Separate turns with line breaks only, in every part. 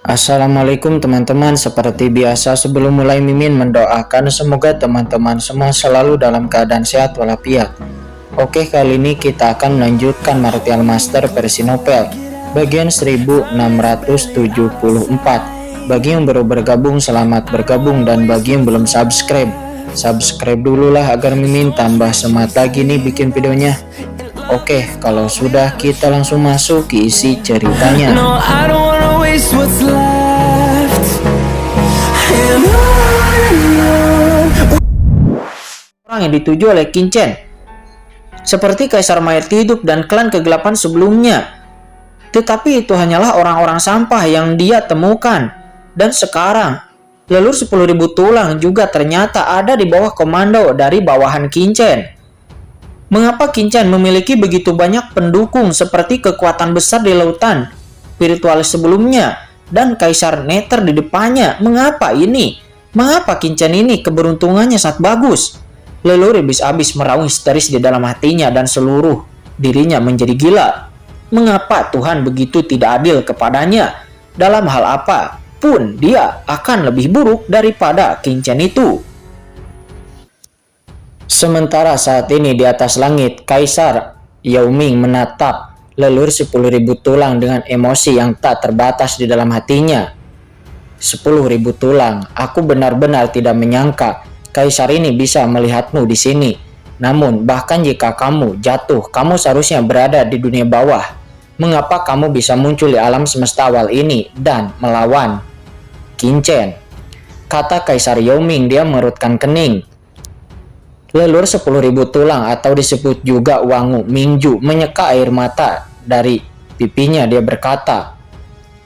Assalamualaikum teman-teman, seperti biasa sebelum mulai Mimin mendoakan semoga teman-teman semua selalu dalam keadaan sehat walafiat. Oke, kali ini kita akan melanjutkan Martial Master versi novel bagian 1674. Bagi yang baru bergabung, selamat bergabung, dan bagi yang belum subscribe dulu lah agar Mimin tambah semangat lagi nih bikin videonya. Oke, kalau sudah kita langsung masuk ke isi ceritanya. Orang yang dituju oleh Qin-Chen seperti Kaisar Mayat Hidup dan klan kegelapan sebelumnya. Tetapi itu hanyalah orang-orang sampah yang dia temukan. Dan sekarang, lelur 10.000 tulang juga ternyata ada di bawah komando dari bawahan Qin-Chen. Mengapa Qin-Chen memiliki begitu banyak pendukung seperti kekuatan besar di lautan spiritualis sebelumnya dan Kaisar Nether di depannya? Mengapa ini? Mengapa Qin-Chen ini keberuntungannya sangat bagus? Lelur iblis abis meraung histeris di dalam hatinya dan seluruh dirinya menjadi gila. Mengapa Tuhan begitu tidak adil kepadanya? Dalam hal apa pun dia akan lebih buruk daripada Qin-Chen itu. Sementara saat ini di atas langit, Kaisar Yao Ming menatap lelur 10.000 tulang dengan emosi yang tak terbatas di dalam hatinya. 10.000 tulang, aku benar-benar tidak menyangka Kaisar ini bisa melihatmu di sini. Namun, bahkan jika kamu jatuh, kamu seharusnya berada di dunia bawah. Mengapa kamu bisa muncul di alam semesta awal ini dan melawan Qin-Chen? Kata Kaisar Yao Ming, dia mengerutkan kening. Lelur 10.000 tulang atau disebut juga Wangu Mingju menyeka air mata dari pipinya. Dia berkata,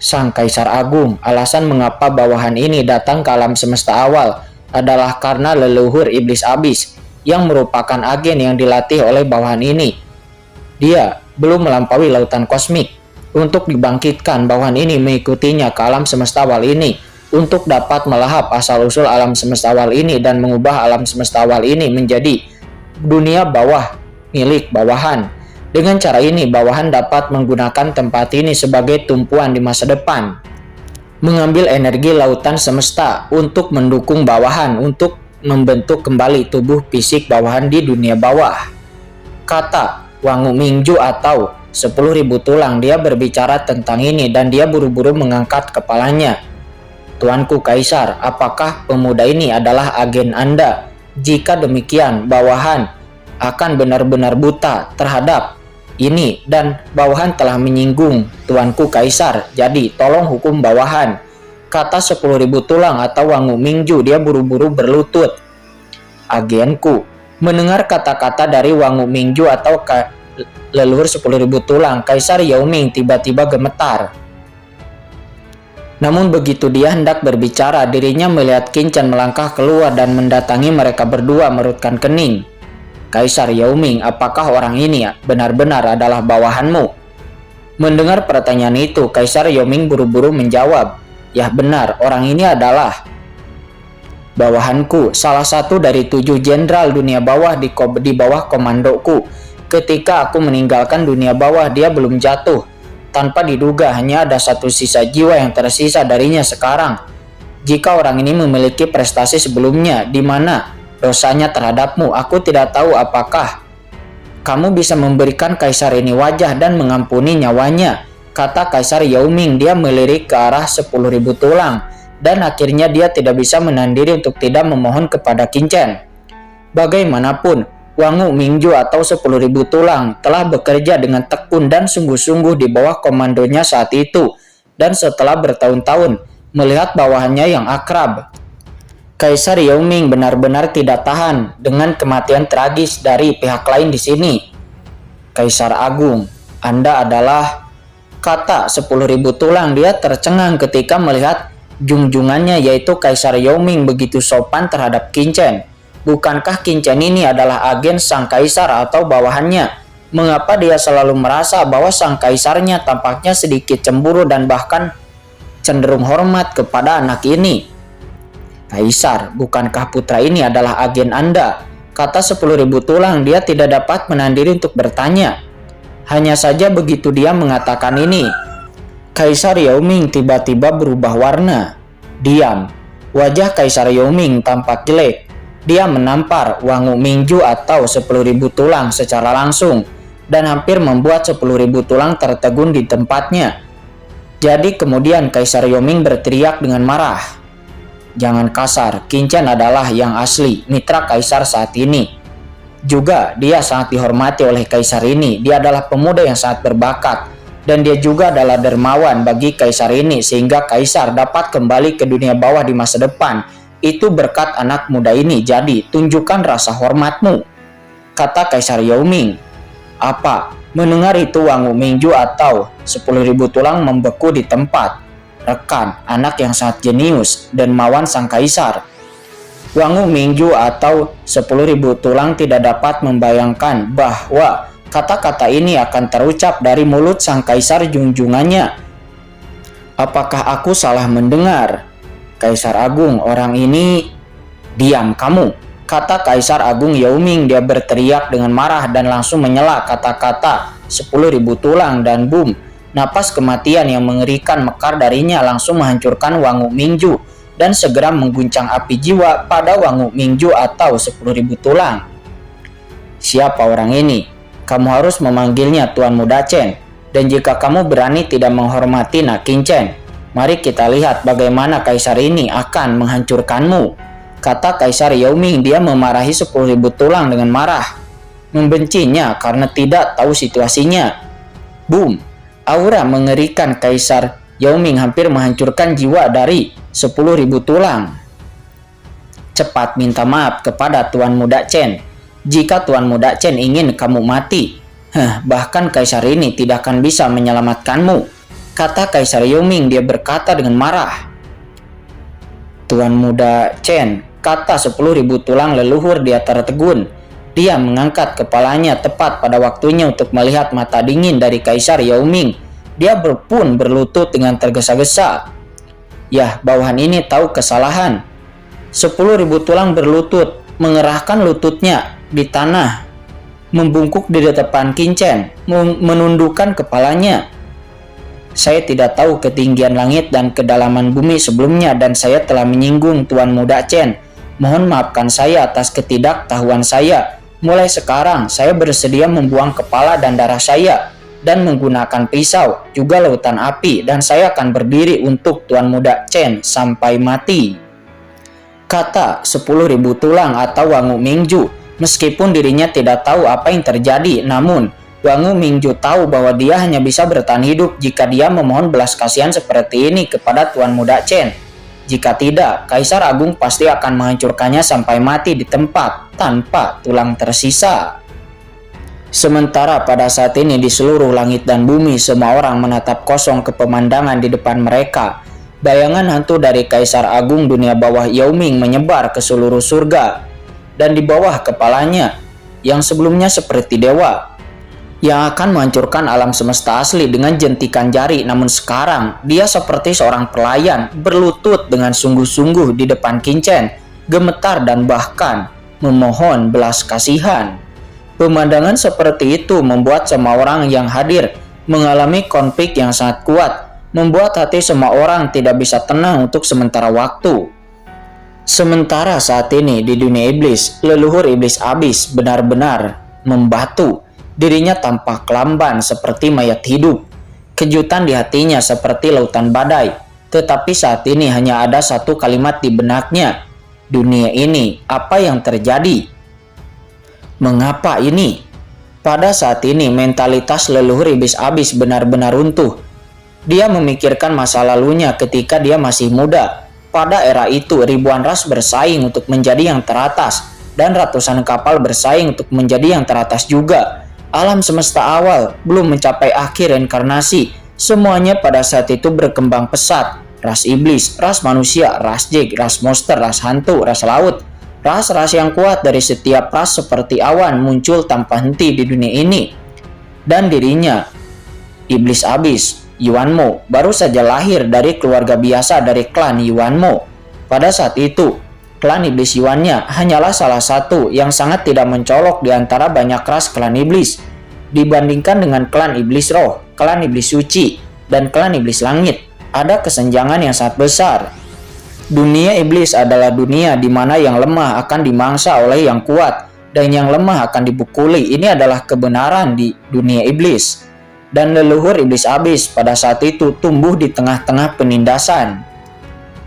Sang Kaisar Agung, alasan mengapa bawahan ini datang ke alam semesta awal adalah karena leluhur iblis abis yang merupakan agen yang dilatih oleh bawahan ini. Dia belum melampaui lautan kosmik. Untuk dibangkitkan, bawahan ini mengikutinya ke alam semesta awal ini untuk dapat melahap asal-usul alam semesta awal ini dan mengubah alam semesta awal ini menjadi dunia bawah milik bawahan. Dengan cara ini, bawahan dapat menggunakan tempat ini sebagai tumpuan di masa depan, mengambil energi lautan semesta untuk mendukung bawahan untuk membentuk kembali tubuh fisik bawahan di dunia bawah. Kata Wangu Mingju atau 10.000 tulang, dia berbicara tentang ini dan dia buru-buru mengangkat kepalanya. Tuanku Kaisar, apakah pemuda ini adalah agen Anda? Jika demikian, bawahan akan benar-benar buta terhadap ini dan bawahan telah menyinggung Tuanku Kaisar. Jadi tolong hukum bawahan. Kata 10.000 tulang atau Wangu Mingju, dia buru-buru berlutut. Agenku. Mendengar kata-kata dari Wangu Mingju atau leluhur 10.000 tulang, Kaisar Yao Ming tiba-tiba gemetar. Namun begitu dia hendak berbicara, dirinya melihat Qin-Chen melangkah keluar dan mendatangi mereka berdua merutkan kening. Kaisar Yao Ming, apakah orang ini benar-benar adalah bawahanmu? Mendengar pertanyaan itu, Kaisar Yao Ming buru-buru menjawab, ya benar, orang ini adalah bawahanku, salah satu dari 7 jenderal dunia bawah di bawah komandoku. Ketika aku meninggalkan dunia bawah, dia belum jatuh. Tanpa diduga, hanya ada satu sisa jiwa yang tersisa darinya sekarang. Jika orang ini memiliki prestasi sebelumnya, di mana dosanya terhadapmu, aku tidak tahu apakah kamu bisa memberikan Kaisar ini wajah dan mengampuni nyawanya. Kata Kaisar Yao Ming, dia melirik ke arah 10.000 tulang, dan akhirnya dia tidak bisa menahan diri untuk tidak memohon kepada Qin-Chen. Bagaimanapun, Wangu Mingju atau 10.000 tulang telah bekerja dengan tekun dan sungguh-sungguh di bawah komandonya saat itu, dan setelah bertahun-tahun melihat bawahannya yang akrab, Kaisar Yao Ming benar-benar tidak tahan dengan kematian tragis dari pihak lain di sini. Kaisar Agung, Anda adalah, kata 10.000 tulang. Dia tercengang ketika melihat junjungannya yaitu Kaisar Yao Ming begitu sopan terhadap Qin-Chen. Bukankah Qin-Chen ini adalah agen sang kaisar atau bawahannya? Mengapa dia selalu merasa bahwa sang kaisarnya tampaknya sedikit cemburu dan bahkan cenderung hormat kepada anak ini? Kaisar, bukankah putra ini adalah agen Anda? Kata 10.000 tulang. Dia tidak dapat menahan diri untuk bertanya. Hanya saja begitu dia mengatakan ini, Kaisar Yao Ming tiba-tiba berubah warna. Diam. Wajah Kaisar Yao Ming tampak jelek. Dia menampar Wangu Mingju atau 10.000 tulang secara langsung dan hampir membuat 10.000 tulang tertegun di tempatnya. Jadi kemudian Kaisar Yao Ming berteriak dengan marah. Jangan kasar, Qin Chen adalah yang asli, mitra Kaisar saat ini. Juga dia sangat dihormati oleh Kaisar ini. Dia adalah pemuda yang sangat berbakat. Dan dia juga adalah dermawan bagi Kaisar ini sehingga Kaisar dapat kembali ke dunia bawah di masa depan. Itu berkat anak muda ini. Jadi tunjukkan rasa hormatmu, kata Kaisar Yao Ming. Apa? Mendengar itu Wangu Mingju atau 10.000 tulang membeku di tempat. Rekan, anak yang sangat jenius dan mawan sang Kaisar. Wangu Mingju atau 10.000 tulang tidak dapat membayangkan bahwa kata-kata ini akan terucap dari mulut sang Kaisar junjungannya. Apakah aku salah mendengar? Kaisar Agung, orang ini... Diam kamu, kata Kaisar Agung Yao Ming. Dia berteriak dengan marah dan langsung menyela kata-kata 10.000 tulang dan boom. Napas kematian yang mengerikan mekar darinya langsung menghancurkan Wangu Mingju dan segera mengguncang api jiwa pada Wangu Mingju atau 10.000 tulang. Siapa orang ini? Kamu harus memanggilnya Tuan Muda Chen. Dan jika kamu berani tidak menghormati Qin Chen, mari kita lihat bagaimana Kaisar ini akan menghancurkanmu, kata Kaisar Yao Ming. Dia memarahi 10.000 tulang dengan marah, membencinya karena tidak tahu situasinya. Boom! Aura mengerikan Kaisar Yao Ming hampir menghancurkan jiwa dari 10.000 tulang. Cepat minta maaf kepada Tuan Muda Chen. Jika Tuan Muda Chen ingin kamu mati, bahkan Kaisar ini tidak akan bisa menyelamatkanmu, kata Kaisar Yao Ming. Dia berkata dengan marah. Tuan Muda Chen, kata 10.000 tulang leluhur. Dia tertegun. Dia mengangkat kepalanya tepat pada waktunya untuk melihat mata dingin dari Kaisar Yao Ming. Dia pun berlutut dengan tergesa-gesa. Yah, bawahan ini tahu kesalahan. 10.000 tulang berlutut, mengerahkan lututnya di tanah, membungkuk di depan Qin Chen, menundukkan kepalanya. Saya tidak tahu ketinggian langit dan kedalaman bumi sebelumnya dan saya telah menyinggung Tuan Muda Chen. Mohon maafkan saya atas ketidaktahuan saya. Mulai sekarang saya bersedia membuang kepala dan darah saya dan menggunakan pisau, juga lautan api, dan saya akan berdiri untuk Tuan Muda Chen sampai mati, kata 10.000 tulang atau Wangu Mingju. Meskipun dirinya tidak tahu apa yang terjadi, namun Wangu Mingju tahu bahwa dia hanya bisa bertahan hidup jika dia memohon belas kasihan seperti ini kepada Tuan Muda Chen. Jika tidak, Kaisar Agung pasti akan menghancurkannya sampai mati di tempat tanpa tulang tersisa. Sementara pada saat ini di seluruh langit dan bumi semua orang menatap kosong ke pemandangan di depan mereka. Bayangan hantu dari Kaisar Agung dunia bawah Yao Ming menyebar ke seluruh surga. Dan di bawah kepalanya, yang sebelumnya seperti dewa, yang akan menghancurkan alam semesta asli dengan jentikan jari, namun sekarang dia seperti seorang pelayan berlutut dengan sungguh-sungguh di depan Qin Chen, gemetar dan bahkan memohon belas kasihan. Pemandangan seperti itu membuat semua orang yang hadir mengalami konflik yang sangat kuat, membuat hati semua orang tidak bisa tenang untuk sementara waktu. Sementara saat ini di dunia iblis, leluhur iblis abis benar-benar membatu. Dirinya tampak lamban seperti mayat hidup. Kejutan di hatinya seperti lautan badai. Tetapi saat ini hanya ada satu kalimat di benaknya. Dunia ini, apa yang terjadi? Mengapa ini? Pada saat ini mentalitas leluhur iblis abis benar-benar runtuh. Dia memikirkan masa lalunya ketika dia masih muda. Pada era itu ribuan ras bersaing untuk menjadi yang teratas dan ratusan kapal bersaing untuk menjadi yang teratas juga. Alam semesta awal belum mencapai akhir reinkarnasi. Semuanya pada saat itu berkembang pesat. Ras iblis, ras manusia, ras jin, ras monster, ras hantu, ras laut. Ras-ras yang kuat dari setiap ras seperti awan muncul tanpa henti di dunia ini. Dan dirinya, iblis abis, Yuan Mo, baru saja lahir dari keluarga biasa dari klan Yuan Mo. Pada saat itu, klan iblis Yuannya hanyalah salah satu yang sangat tidak mencolok di antara banyak ras klan iblis. Dibandingkan dengan klan iblis roh, klan iblis suci, dan klan iblis langit ada kesenjangan yang sangat besar. Dunia iblis adalah dunia di mana yang lemah akan dimangsa oleh yang kuat dan yang lemah akan dipukuli. Ini adalah kebenaran di dunia iblis. Dan leluhur iblis abis pada saat itu tumbuh di tengah-tengah penindasan.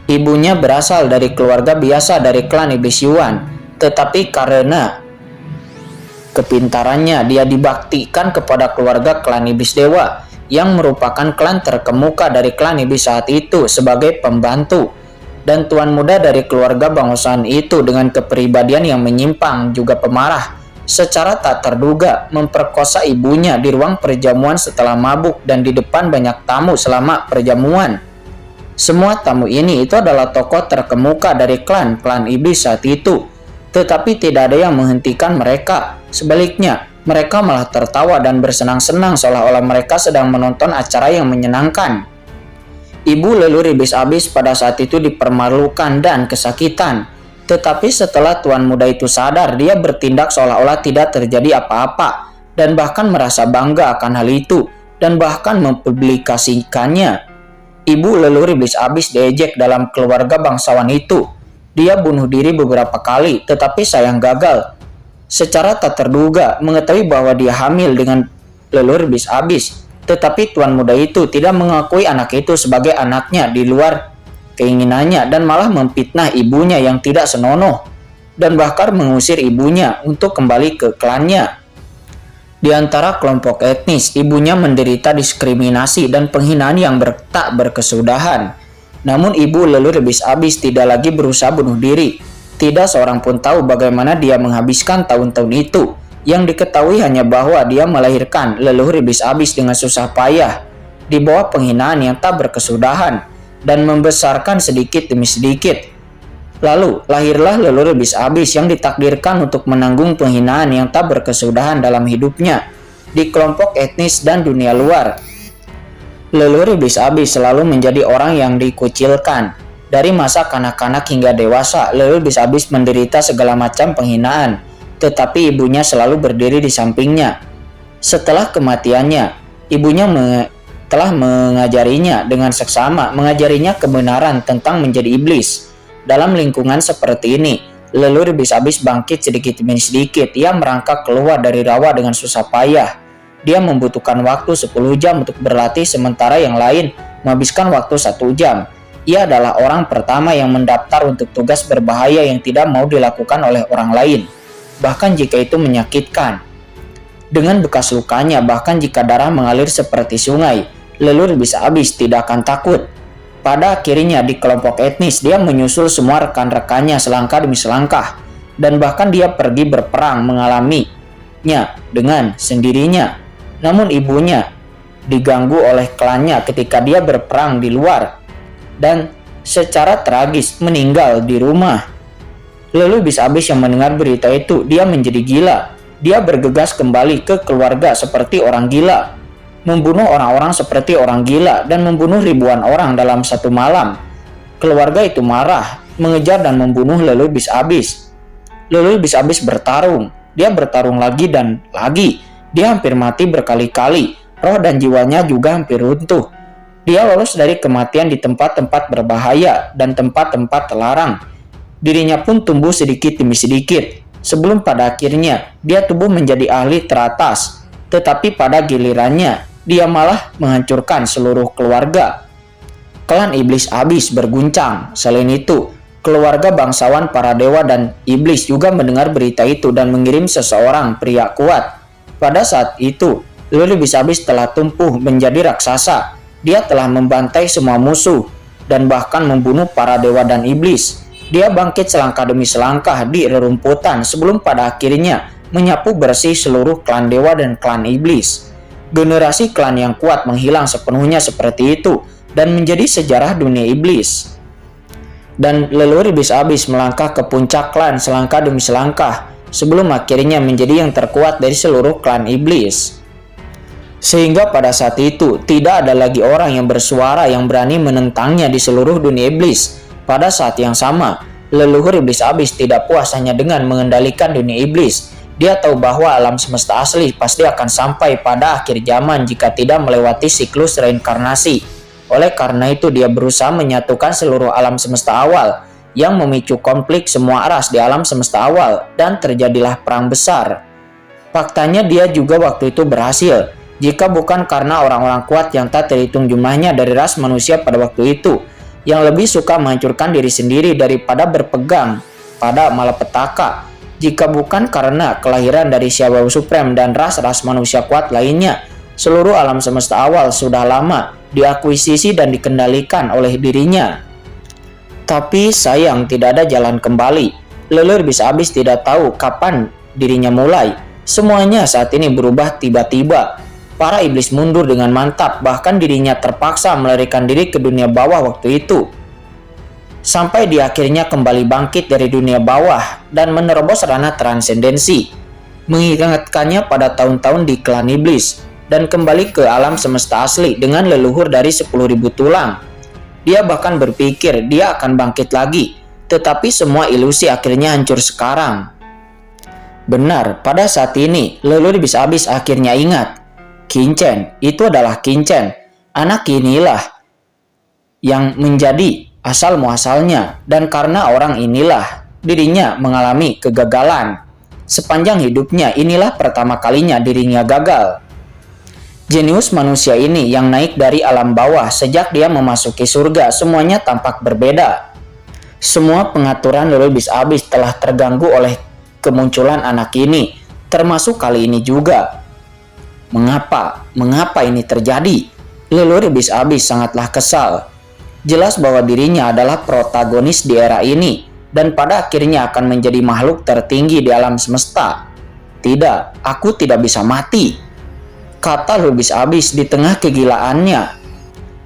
Ibunya berasal dari keluarga biasa dari klan iblis Yuan, tetapi karena kepintarannya dia dibaktikan kepada keluarga klan iblis dewa yang merupakan klan terkemuka dari klan iblis saat itu sebagai pembantu. Dan tuan muda dari keluarga bangsawan itu dengan kepribadian yang menyimpang juga pemarah secara tak terduga memperkosa ibunya di ruang perjamuan setelah mabuk dan di depan banyak tamu selama perjamuan. Semua tamu ini itu adalah tokoh terkemuka dari klan iblis saat itu, tetapi tidak ada yang menghentikan mereka. Sebaliknya, mereka malah tertawa dan bersenang-senang seolah-olah mereka sedang menonton acara yang menyenangkan. Ibu leluhur iblis abis pada saat itu dipermalukan dan kesakitan. Tetapi setelah tuan muda itu sadar, dia bertindak seolah-olah tidak terjadi apa-apa dan bahkan merasa bangga akan hal itu dan bahkan mempublikasikannya. Ibu leluhur iblis abis diejek dalam keluarga bangsawan itu. Dia bunuh diri beberapa kali, tetapi sayang gagal. Secara tak terduga mengetahui bahwa dia hamil dengan leluhur iblis abis. Tetapi tuan muda itu tidak mengakui anak itu sebagai anaknya di luar keinginannya dan malah memfitnah ibunya yang tidak senonoh dan bahkan mengusir ibunya untuk kembali ke klannya. Di antara kelompok etnis, ibunya menderita diskriminasi dan penghinaan yang tak berkesudahan. Namun ibu leluhur iblis abis tidak lagi berusaha bunuh diri. Tidak seorang pun tahu bagaimana dia menghabiskan tahun-tahun itu. Yang diketahui hanya bahwa dia melahirkan leluhur iblis abis dengan susah payah, di bawah penghinaan yang tak berkesudahan, dan membesarkan sedikit demi sedikit. Lalu lahirlah leluhur iblis abis yang ditakdirkan untuk menanggung penghinaan yang tak berkesudahan dalam hidupnya di kelompok etnis dan dunia luar. Leluhur iblis abis selalu menjadi orang yang dikucilkan. Dari masa kanak-kanak hingga dewasa, leluhur iblis abis menderita segala macam penghinaan. Tetapi ibunya selalu berdiri di sampingnya. Setelah kematiannya, ibunya telah mengajarinya dengan seksama, mengajarinya kebenaran tentang menjadi iblis. Dalam lingkungan seperti ini, leluhur iblis abis bangkit sedikit demi sedikit. Ia merangkak keluar dari rawa dengan susah payah. Dia membutuhkan waktu 10 jam untuk berlatih, sementara yang lain menghabiskan waktu 1 jam. Ia adalah orang pertama yang mendaftar untuk tugas berbahaya yang tidak mau dilakukan oleh orang lain, bahkan jika itu menyakitkan. Dengan bekas lukanya, bahkan jika darah mengalir seperti sungai, leluhur iblis abis tidak akan takut. Pada akhirnya di kelompok etnis, dia menyusul semua rekan-rekannya selangkah demi selangkah, dan bahkan dia pergi berperang mengalaminya dengan sendirinya. Namun ibunya diganggu oleh klannya ketika dia berperang di luar, dan secara tragis meninggal di rumah. Leluhur iblis abis yang mendengar berita itu, dia menjadi gila. Dia bergegas kembali ke keluarga seperti orang gila, membunuh orang-orang seperti orang gila, dan membunuh ribuan orang dalam satu malam. Keluarga itu marah, mengejar dan membunuh leluhur iblis abis. Leluhur iblis abis bertarung. Dia bertarung lagi dan lagi. Dia hampir mati berkali-kali. Roh dan jiwanya juga hampir runtuh. Dia lolos dari kematian di tempat-tempat berbahaya dan tempat-tempat terlarang. Dirinya pun tumbuh sedikit demi sedikit, sebelum pada akhirnya dia tumbuh menjadi ahli teratas. Tetapi pada gilirannya, dia malah menghancurkan seluruh keluarga. Klan iblis abis berguncang. Selain itu, keluarga bangsawan para dewa dan iblis juga mendengar berita itu dan mengirim seseorang pria kuat. Pada saat itu, leluhur iblis abis telah tumbuh menjadi raksasa. Dia telah membantai semua musuh dan bahkan membunuh para dewa dan iblis. Dia bangkit selangkah demi selangkah di rerumputan sebelum pada akhirnya menyapu bersih seluruh klan dewa dan klan iblis. Generasi klan yang kuat menghilang sepenuhnya seperti itu dan menjadi sejarah dunia iblis. Dan leluhur iblis abis melangkah ke puncak klan selangkah demi selangkah sebelum akhirnya menjadi yang terkuat dari seluruh klan iblis. Sehingga pada saat itu tidak ada lagi orang yang bersuara yang berani menentangnya di seluruh dunia iblis. Pada saat yang sama, leluhur iblis abis tidak puas hanya dengan mengendalikan dunia iblis. Dia tahu bahwa alam semesta asli pasti akan sampai pada akhir zaman jika tidak melewati siklus reinkarnasi. Oleh karena itu dia berusaha menyatukan seluruh alam semesta awal yang memicu konflik semua ras di alam semesta awal dan terjadilah perang besar. Faktanya dia juga waktu itu berhasil. Jika bukan karena orang-orang kuat yang tak terhitung jumlahnya dari ras manusia pada waktu itu, yang lebih suka menghancurkan diri sendiri daripada berpegang pada malapetaka. Jika bukan karena kelahiran dari Shadow Supreme dan ras-ras manusia kuat lainnya, seluruh alam semesta awal sudah lama diakuisisi dan dikendalikan oleh dirinya. Tapi sayang tidak ada jalan kembali. Leluhur Iblis Abis tidak tahu kapan dirinya mulai. Semuanya saat ini berubah tiba-tiba. Para iblis mundur dengan mantap, bahkan dirinya terpaksa melarikan diri ke dunia bawah waktu itu. Sampai di akhirnya kembali bangkit dari dunia bawah dan menerobos ranah transendensi, mengingatkannya pada tahun-tahun di klan iblis, dan kembali ke alam semesta asli dengan leluhur dari 10.000 tulang. Dia bahkan berpikir dia akan bangkit lagi, tetapi semua ilusi akhirnya hancur sekarang. Benar, pada saat ini leluhur Iblis Abis akhirnya ingat. Qin-Chen, itu adalah Qin-Chen. Anak inilah yang menjadi asal muasalnya, dan karena orang inilah dirinya mengalami kegagalan. Sepanjang hidupnya inilah pertama kalinya dirinya gagal. Jenius manusia ini yang naik dari alam bawah sejak dia memasuki surga, semuanya tampak berbeda. Semua pengaturan leluhur Iblis Abis telah terganggu oleh kemunculan anak ini, termasuk kali ini juga. Mengapa ini terjadi? Leluhur Iblis Abis sangatlah kesal. Jelas bahwa dirinya adalah protagonis di era ini dan pada akhirnya akan menjadi makhluk tertinggi di alam semesta. Tidak, aku tidak bisa mati, kata leluhur Iblis Abis di tengah kegilaannya.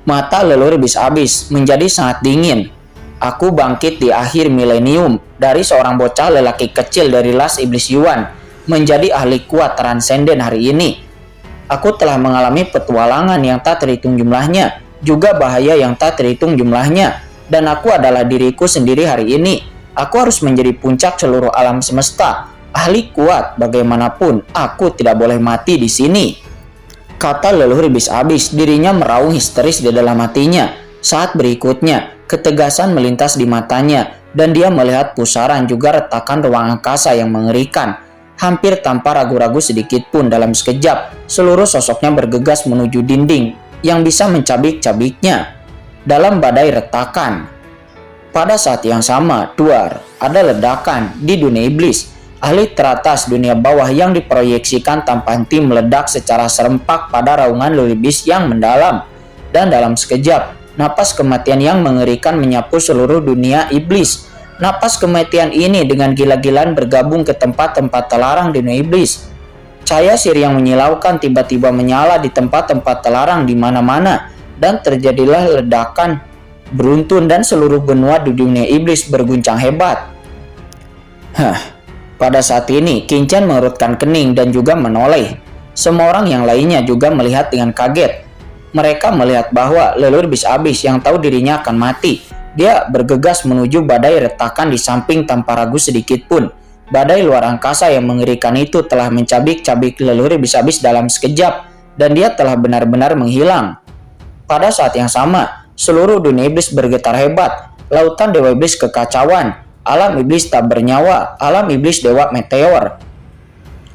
Mata leluhur Iblis Abis menjadi sangat dingin. Aku bangkit di akhir milenium dari seorang bocah lelaki kecil dari Las Iblis Yuan menjadi ahli kuat transenden hari ini. Aku telah mengalami petualangan yang tak terhitung jumlahnya, juga bahaya yang tak terhitung jumlahnya, dan aku adalah diriku sendiri hari ini. Aku harus menjadi puncak seluruh alam semesta, ahli kuat bagaimanapun. Aku tidak boleh mati di sini, kata leluhur Iblis Abis. Dirinya meraung histeris di dalam hatinya. Saat berikutnya, ketegasan melintas di matanya, dan dia melihat pusaran juga retakan ruang angkasa yang mengerikan. Hampir tanpa ragu-ragu sedikit pun dalam sekejap, seluruh sosoknya bergegas menuju dinding yang bisa mencabik-cabiknya dalam badai retakan. Pada saat yang sama, duar, ada ledakan di dunia iblis. Ahli teratas dunia bawah yang diproyeksikan tanpa henti meledak secara serempak pada raungan leluhur iblis yang mendalam. Dan dalam sekejap, napas kematian yang mengerikan menyapu seluruh dunia iblis. Napas kematian ini dengan gila-gilaan bergabung ke tempat-tempat terlarang di dunia iblis. Cahaya sirih yang menyilaukan tiba-tiba menyala di tempat-tempat terlarang di mana-mana, dan terjadilah ledakan beruntun dan seluruh benua di dunia iblis berguncang hebat. Pada saat ini Qin-Chen mengerutkan kening dan juga menoleh. Semua orang yang lainnya juga melihat dengan kaget. Mereka melihat bahwa leluhur Iblis Abis yang tahu dirinya akan mati. Dia bergegas menuju badai retakan di samping tanpa ragu sedikit pun. Badai luar angkasa yang mengerikan itu telah mencabik-cabik leluhur Iblis Abis dalam sekejap, dan dia telah benar-benar menghilang. Pada saat yang sama, seluruh dunia iblis bergetar hebat. Lautan dewa iblis kekacauan, alam iblis tak bernyawa, alam iblis dewa meteor,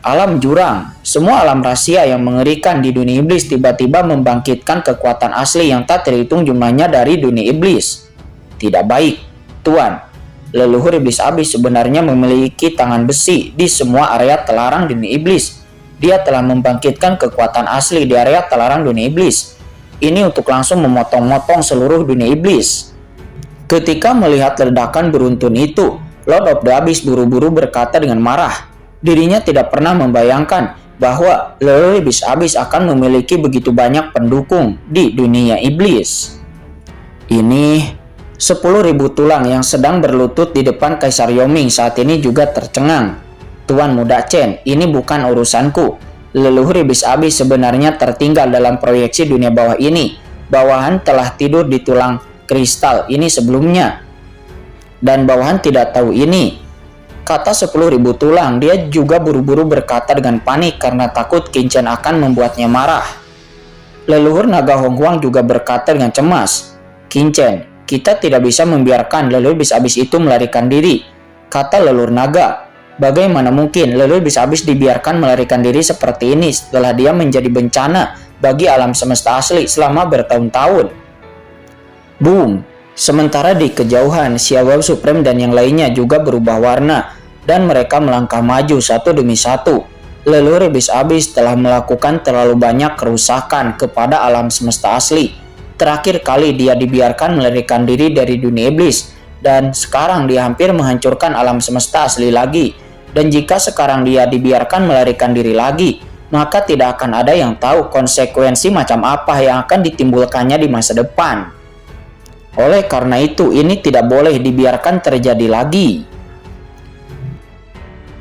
alam jurang, semua alam rahasia yang mengerikan di dunia iblis tiba-tiba membangkitkan kekuatan asli yang tak terhitung jumlahnya dari dunia iblis. Tidak baik, Tuan. Leluhur Iblis Abis sebenarnya memiliki tangan besi di semua area terlarang dunia iblis. Dia telah membangkitkan kekuatan asli di area terlarang dunia iblis. Ini untuk langsung memotong-motong seluruh dunia iblis. Ketika melihat ledakan beruntun itu, Lord of the Abyss buru-buru berkata dengan marah. Dirinya tidak pernah membayangkan bahwa leluhur Iblis Abis akan memiliki begitu banyak pendukung di dunia iblis. Ini 10.000 tulang yang sedang berlutut di depan Kaisar Yoming saat ini juga tercengang. Tuan Muda Chen, ini bukan urusanku. Leluhur Iblis Abis sebenarnya tertinggal dalam proyeksi dunia bawah ini. Bawahan telah tidur di tulang kristal ini sebelumnya, dan bawahan tidak tahu ini. kata 10.000 tulang, dia juga buru-buru berkata dengan panik karena takut Qinchen akan membuatnya marah. Leluhur naga Honghuang juga berkata dengan cemas, "Qinchen, kita tidak bisa membiarkan leluhur bis-abis itu melarikan diri," kata leluhur naga. "Bagaimana mungkin leluhur bis-abis dibiarkan melarikan diri seperti ini setelah dia menjadi bencana bagi alam semesta asli selama bertahun-tahun?" Boom! Sementara di kejauhan, Xiao Supreme dan yang lainnya juga berubah warna dan mereka melangkah maju satu demi satu. Leluhur bis-abis telah melakukan terlalu banyak kerusakan kepada alam semesta asli. Terakhir kali dia dibiarkan melarikan diri dari dunia iblis, dan sekarang dia hampir menghancurkan alam semesta asli lagi. Dan jika sekarang dia dibiarkan melarikan diri lagi, maka tidak akan ada yang tahu konsekuensi macam apa yang akan ditimbulkannya di masa depan. Oleh karena itu, ini tidak boleh dibiarkan terjadi lagi.